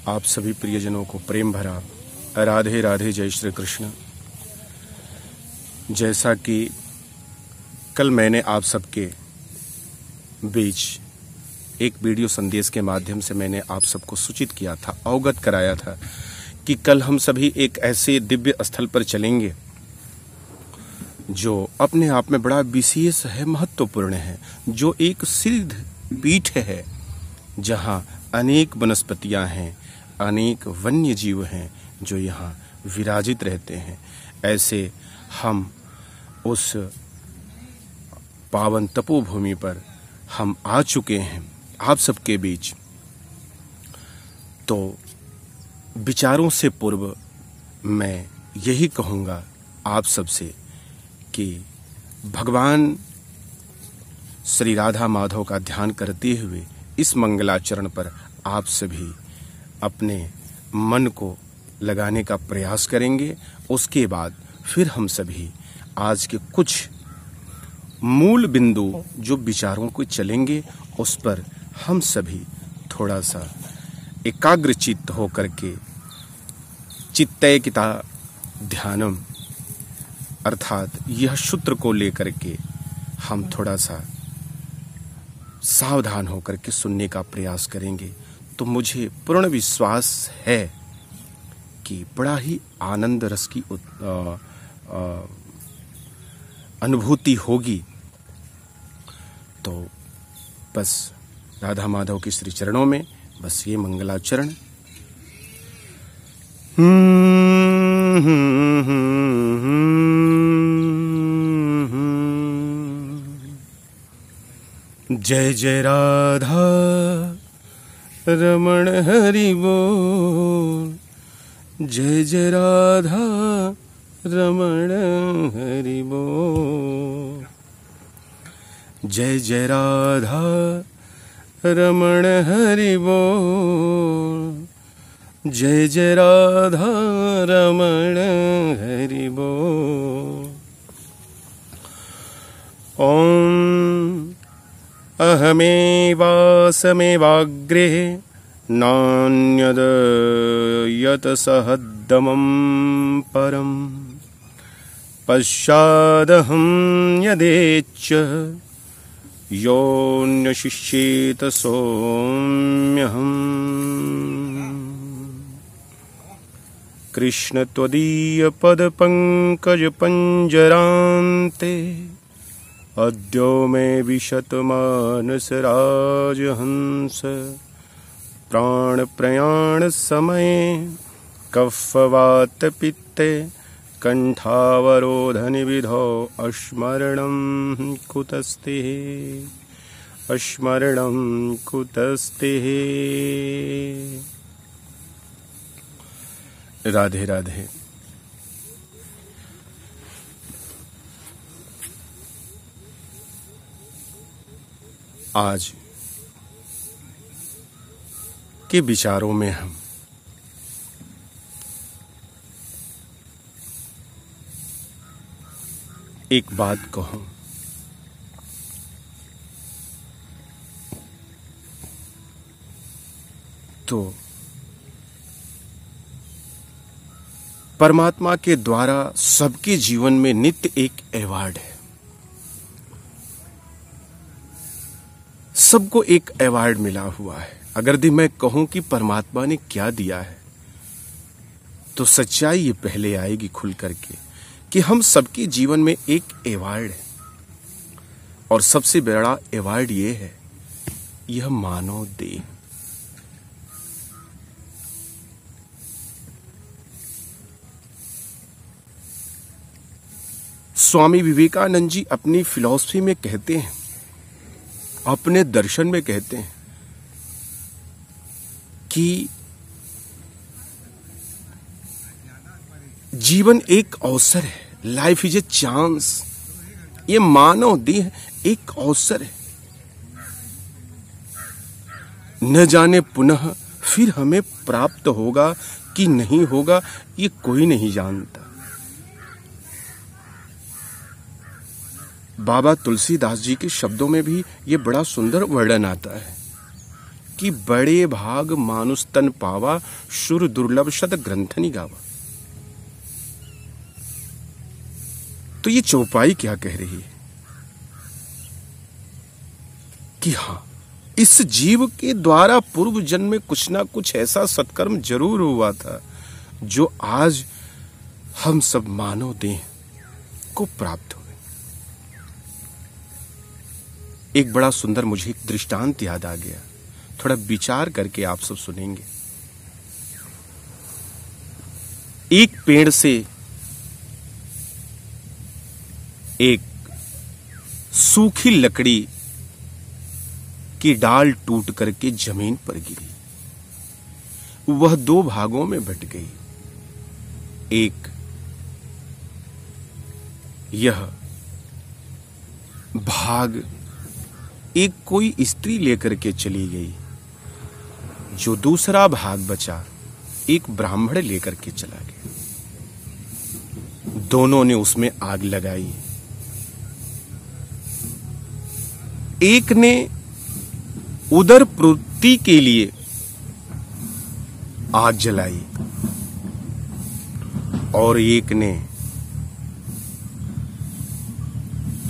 आप सभी प्रियजनों को प्रेम भरा राधे राधे, जय श्री कृष्ण। जैसा कि कल मैंने आप सबके बीच एक वीडियो संदेश के माध्यम से मैंने आप सबको सूचित किया था, अवगत कराया था कि कल हम सभी एक ऐसे दिव्य स्थल पर चलेंगे जो अपने आप में बड़ा विशेष है, महत्वपूर्ण है, जो एक सिद्ध पीठ है जहाँ अनेक वनस्पतियाँ हैं, अनेक वन्य जीव हैं जो यहाँ विराजित रहते हैं। ऐसे हम उस पावन तपोभूमि पर हम आ चुके हैं आप सबके बीच। तो विचारों से पूर्व मैं यही कहूँगा आप सबसे कि भगवान श्री राधा माधव का ध्यान करते हुए इस मंगलाचरण पर आप सभी अपने मन को लगाने का प्रयास करेंगे। उसके बाद फिर हम सभी आज के कुछ मूल बिंदु जो विचारों को चलेंगे उस पर हम सभी थोड़ा सा एकाग्रचित्त होकर के चित्तैकिता ध्यानम अर्थात यह सूत्र को लेकर के हम थोड़ा सा सावधान होकर के सुनने का प्रयास करेंगे। तो मुझे पूर्ण विश्वास है कि बड़ा ही आनंद रस की अनुभूति होगी। तो बस राधा माधव के श्री चरणों में बस ये मंगलाचरण। जय जय राधा रमण हरि बोल, जय जय राधा रमण हरि बोल, जय जय राधा रमण हरि बोल, जय जय राधा रमण हरि बोल। ओम अहमेवासमेवाग्रे नान्यद यत सहद्दमं परं पश्चादहं यदेच्छ योऽन्यशिष्येत सोऽम्यहम्। कृष्ण त्वदीय पदपङ्कजपञ्जरान्ते अद्यो मे विशतमानसराजहंस प्राणप्रयाण समये कफवातपित्ते कण्ठावरोधनिविधौ अस्मरणं कुतस्ते, अस्मरणं कुतस्ते। राधे राधे। आज के विचारों में हम एक बात कहूं तो परमात्मा के द्वारा सबके जीवन में नित्य एक अवार्ड है। सबको एक अवार्ड मिला हुआ है। अगर मैं कहूं कि परमात्मा ने क्या दिया है तो सच्चाई ये पहले आएगी खुल करके कि हम सबके जीवन में एक अवार्ड है और सबसे बड़ा अवार्ड ये है, यह मानव देह। स्वामी विवेकानंद जी अपनी फिलॉसफी में कहते हैं, अपने दर्शन में कहते हैं कि जीवन एक अवसर है, लाइफ इज ए चांस। ये मानव देह एक अवसर है, न जाने पुनः फिर हमें प्राप्त होगा कि नहीं होगा, ये कोई नहीं जानता। बाबा तुलसीदास जी के शब्दों में भी ये बड़ा सुंदर वर्णन आता है कि बड़े भाग मानुष तन पावा, शुर दुर्लभ शत ग्रंथनि गावा। तो ये चौपाई क्या कह रही है कि हां, इस जीव के द्वारा पूर्व जन्म में कुछ ना कुछ ऐसा सत्कर्म जरूर हुआ था जो आज हम सब मानव देह को प्राप्त हुए। एक बड़ा सुंदर मुझे एक दृष्टांत याद आ गया, थोड़ा विचार करके आप सब सुनेंगे। एक पेड़ से एक सूखी लकड़ी की डाल टूट करके जमीन पर गिरी। वह दो भागों में बट गई। एक यह भाग एक कोई स्त्री लेकर के चली गई, जो दूसरा भाग बचा एक ब्राह्मण लेकर के चला गया। दोनों ने उसमें आग लगाई। एक ने उदर पूर्ति के लिए आग जलाई और एक ने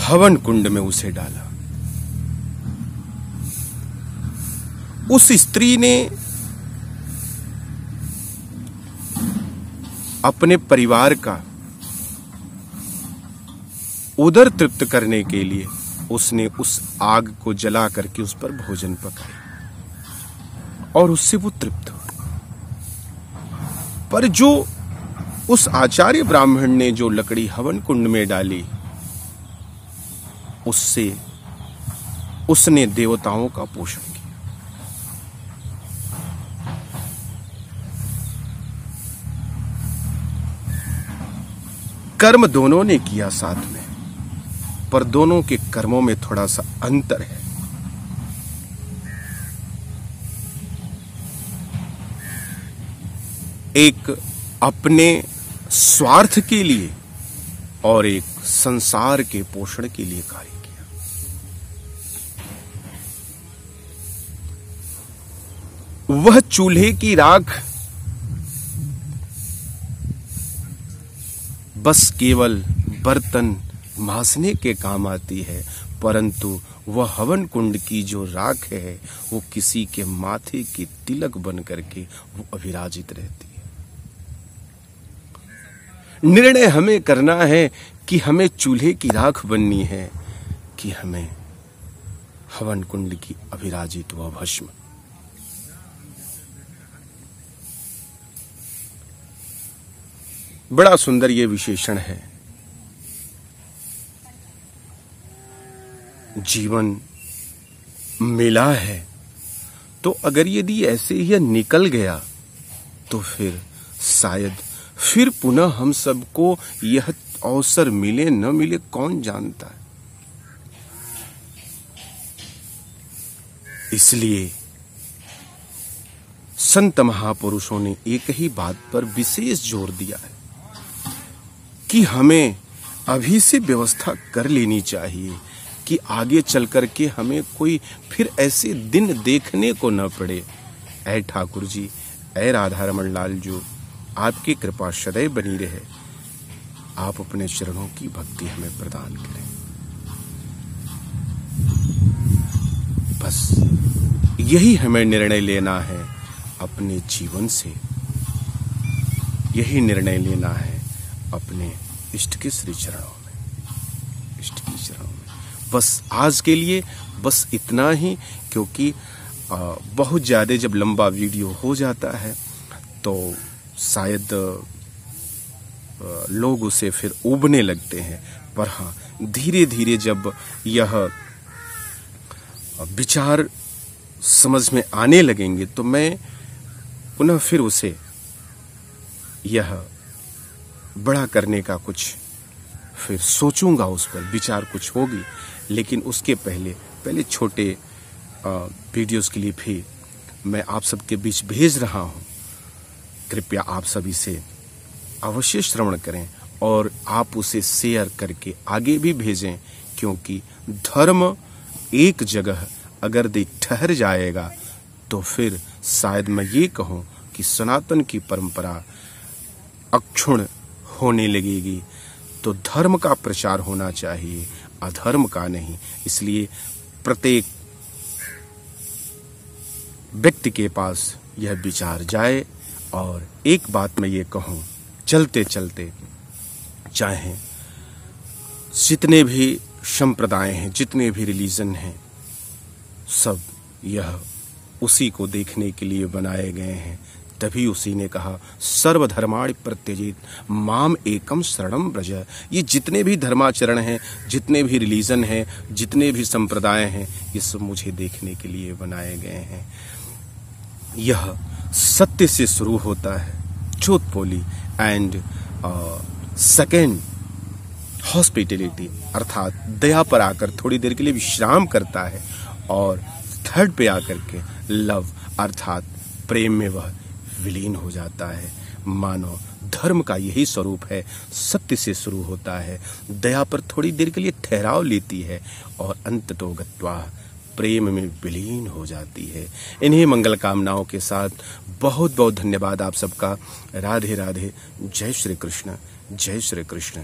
हवन कुंड में उसे डाला। उस स्त्री ने अपने परिवार का उदर तृप्त करने के लिए उसने उस आग को जला करके उस पर भोजन पकाया और उससे वो तृप्त हुआ। पर जो उस आचार्य ब्राह्मण ने जो लकड़ी हवन कुंड में डाली, उससे उसने देवताओं का पोषण किया। कर्म दोनों ने किया साथ में, पर दोनों के कर्मों में थोड़ा सा अंतर है। एक अपने स्वार्थ के लिए और एक संसार के पोषण के लिए कार्य किया। वह चूल्हे की राख बस केवल बर्तन मांजने के काम आती है, परंतु वह हवन कुंड की जो राख है वो किसी के माथे की तिलक बन करके वो अविराजित रहती है। निर्णय हमें करना है कि हमें चूल्हे की राख बननी है कि हमें हवन कुंड की अविराजित व भस्म। बड़ा सुंदर ये विशेषण है। जीवन मिला है तो अगर यदि ऐसे ही निकल गया तो फिर शायद फिर पुनः हम सबको यह अवसर मिले न मिले, कौन जानता है। इसलिए संत महापुरुषों ने एक ही बात पर विशेष जोर दिया है कि हमें अभी से व्यवस्था कर लेनी चाहिए कि आगे चल करके हमें कोई फिर ऐसे दिन देखने को न पड़े। ऐ ठाकुर जी, ऐ राधा रमन लाल जो, आपकी कृपा सदैव बनी रहे। आप अपने चरणों की भक्ति हमें प्रदान करें। बस यही हमें निर्णय लेना है अपने जीवन से, यही निर्णय लेना है अपने इष्ट के श्री चरणों में, इष्ट के चरणों में। बस आज के लिए बस इतना ही, क्योंकि बहुत ज़्यादा जब लंबा वीडियो हो जाता है तो शायद लोग उसे फिर ऊबने लगते हैं। पर हाँ, धीरे धीरे जब यह विचार समझ में आने लगेंगे तो मैं पुनः फिर उसे यह बड़ा करने का कुछ फिर सोचूंगा, उस पर विचार कुछ होगी। लेकिन उसके पहले छोटे वीडियोस के लिए भी मैं आप सबके बीच भेज रहा हूं। कृपया आप सभी से अवश्य श्रवण करें और आप उसे शेयर करके आगे भी भेजें, क्योंकि धर्म एक जगह अगर ठहर जाएगा तो फिर शायद मैं ये कहूँ कि सनातन की परंपरा अक्षुण्ण होने लगेगी। तो धर्म का प्रचार होना चाहिए, अधर्म का नहीं। इसलिए प्रत्येक व्यक्ति के पास यह विचार जाए। और एक बात मैं ये कहूँ, चलते चलते चाहे जितने भी संप्रदाय हैं, जितने भी रिलीजन हैं, सब यह उसी को देखने के लिए बनाए गए हैं। तभी उसी ने कहा सर्वधर्माणि परित्यजेत माम एकम शरणम व्रज। ये जितने भी धर्माचरण हैं, जितने भी रिलीजन हैं, जितने भी संप्रदाय हैं, ये सब मुझे देखने के लिए बनाए गए हैं। यह सत्य से शुरू होता है, ट्रूथ बोली, एंड सेकेंड हॉस्पिटैलिटी अर्थात दया पर आकर थोड़ी देर के लिए विश्राम करता है, और थर्ड पे आकर के लव अर्थात प्रेम में वह विलीन हो जाता है। मानो धर्म का यही स्वरूप है, सत्य से शुरू होता है, दया पर थोड़ी देर के लिए ठहराव लेती है और अंततो गत्वा प्रेम में विलीन हो जाती है। इन्हीं मंगल कामनाओं के साथ बहुत बहुत धन्यवाद आप सबका। राधे राधे। जय श्री कृष्ण, जय श्री कृष्ण।